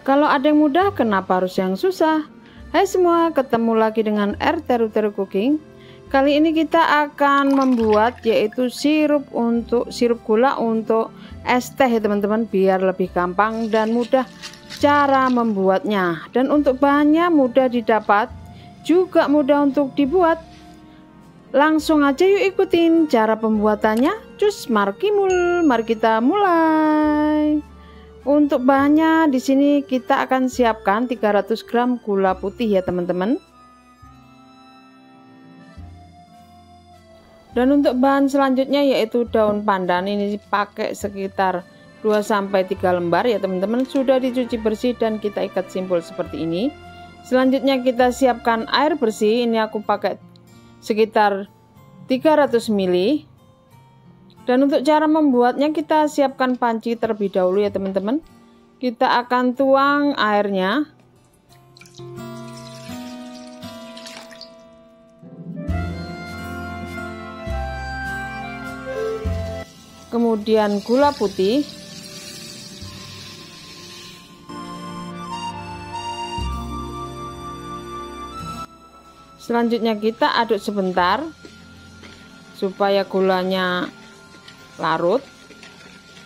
Kalau ada yang mudah, kenapa harus yang susah? Hai semua, ketemu lagi dengan Teru Cooking. Kali ini kita akan membuat yaitu sirup gula untuk es teh ya teman-teman, biar lebih gampang dan mudah cara membuatnya. Dan untuk bahannya mudah didapat, juga mudah untuk dibuat. Langsung aja yuk ikutin cara pembuatannya. Cus markimul, mari kita mulai. Untuk bahannya di sini kita akan siapkan 300 gram gula putih ya teman-teman. Dan untuk bahan selanjutnya yaitu daun pandan, ini pakai sekitar 2-3 lembar ya teman-teman, sudah dicuci bersih dan kita ikat simpul seperti ini. Selanjutnya kita siapkan air bersih, ini aku pakai sekitar 300 ml. Dan untuk cara membuatnya kita siapkan panci terlebih dahulu ya teman-teman. Kita akan tuang airnya. Kemudian gula putih. Selanjutnya kita aduk sebentar supaya gulanya larut,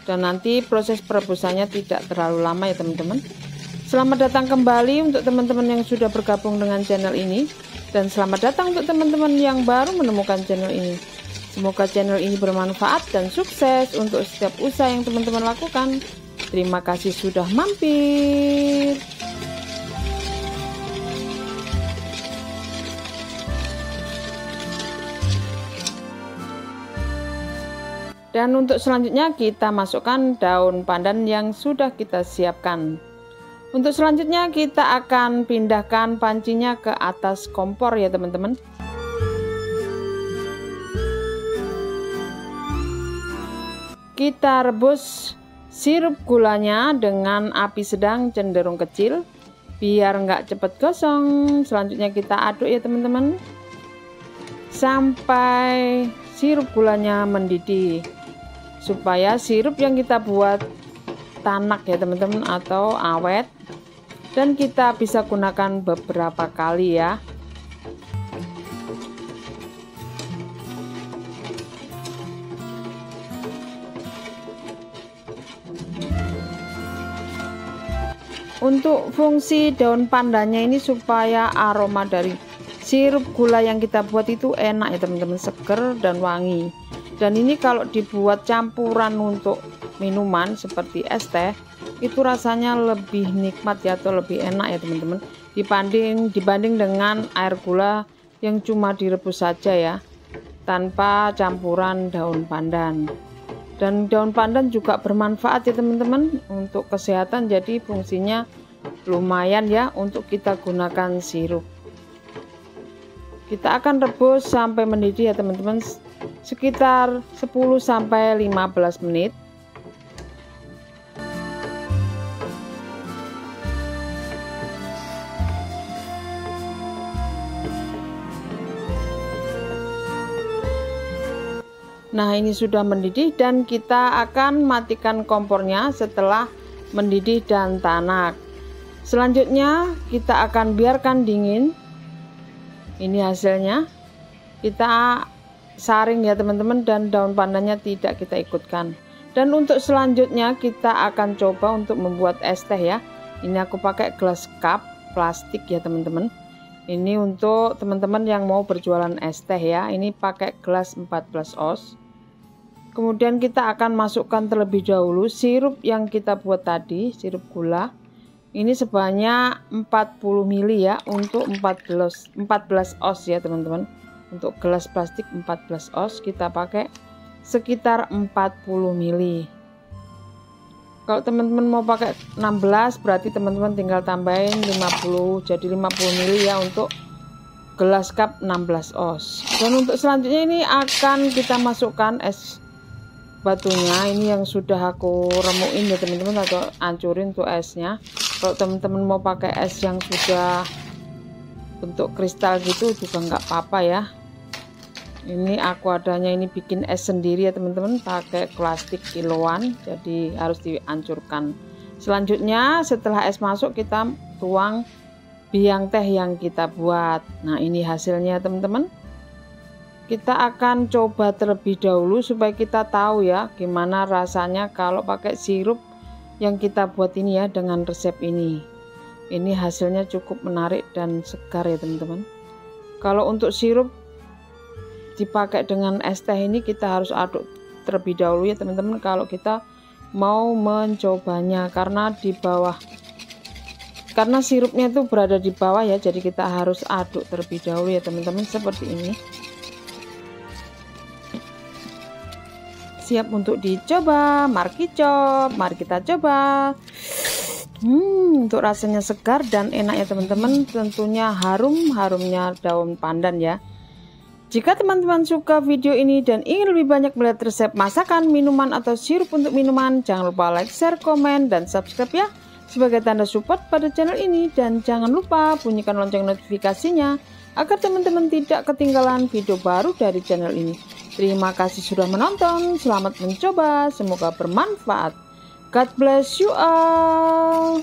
dan nanti proses perebusannya tidak terlalu lama ya teman-teman. Selamat datang kembali untuk teman-teman yang sudah bergabung dengan channel ini, dan selamat datang untuk teman-teman yang baru menemukan channel ini. Semoga channel ini bermanfaat dan sukses untuk setiap usaha yang teman-teman lakukan. Terima kasih sudah mampir. Dan untuk selanjutnya kita masukkan daun pandan yang sudah kita siapkan. Untuk selanjutnya kita akan pindahkan pancinya ke atas kompor ya teman-teman. Kita rebus sirup gulanya dengan api sedang cenderung kecil biar nggak cepat gosong. Selanjutnya kita aduk ya teman-teman sampai sirup gulanya mendidih, supaya sirup yang kita buat tanak ya teman-teman atau awet, dan kita bisa gunakan beberapa kali ya. Untuk fungsi daun pandannya ini supaya aroma dari sirup gula yang kita buat itu enak ya teman-teman, seger dan wangi. Dan ini kalau dibuat campuran untuk minuman seperti es teh, itu rasanya lebih nikmat ya, atau lebih enak ya teman-teman, dibanding dengan air gula yang cuma direbus saja ya, tanpa campuran daun pandan. Dan daun pandan juga bermanfaat ya teman-teman untuk kesehatan, jadi fungsinya lumayan ya untuk kita gunakan sirup. Kita akan rebus sampai mendidih ya teman-teman, sekitar 10-15 menit. Nah, ini sudah mendidih dan kita akan matikan kompornya setelah mendidih dan tanak. Selanjutnya kita akan biarkan dingin. Ini hasilnya. Kita saring ya teman-teman, dan daun pandannya tidak kita ikutkan. Dan untuk selanjutnya kita akan coba untuk membuat es teh ya. Ini aku pakai gelas cup plastik ya teman-teman. Ini untuk teman-teman yang mau berjualan es teh ya. Ini pakai gelas 14 oz. Kemudian kita akan masukkan terlebih dahulu sirup yang kita buat tadi, sirup gula. Ini sebanyak 40 ml ya, untuk 14 oz ya teman-teman. Untuk gelas plastik 14 oz kita pakai sekitar 40 ml. Kalau teman-teman mau pakai 16, berarti teman-teman tinggal tambahin 50, jadi 50 ml ya untuk gelas cup 16 oz. Dan untuk selanjutnya ini akan kita masukkan es batunya, ini yang sudah aku remukin ya teman-teman, atau hancurin tuh esnya. Kalau teman-teman mau pakai es yang sudah bentuk kristal gitu juga nggak apa-apa ya. Ini aku adanya ini bikin es sendiri ya teman-teman, pakai plastik kiloan, jadi harus dihancurkan Selanjutnya setelah es masuk kita tuang biang teh yang kita buat. Nah, ini hasilnya teman-teman. Kita akan coba terlebih dahulu supaya kita tahu ya gimana rasanya kalau pakai sirup yang kita buat ini ya, dengan resep ini. Ini hasilnya cukup menarik dan segar ya teman-teman. Kalau untuk sirup dipakai dengan es teh ini kita harus aduk terlebih dahulu ya teman-teman kalau kita mau mencobanya, karena di bawah, karena sirupnya itu berada di bawah ya, jadi kita harus aduk terlebih dahulu ya teman-teman, seperti ini. Siap untuk dicoba, mari kita coba. Untuk rasanya segar dan enak ya teman-teman, tentunya harumnya daun pandan ya. Jika teman-teman suka video ini dan ingin lebih banyak melihat resep masakan, minuman atau sirup untuk minuman, jangan lupa like, share, komen, dan subscribe ya, sebagai tanda support pada channel ini. Dan jangan lupa bunyikan lonceng notifikasinya agar teman-teman tidak ketinggalan video baru dari channel ini. Terima kasih sudah menonton, selamat mencoba, semoga bermanfaat. God bless you all.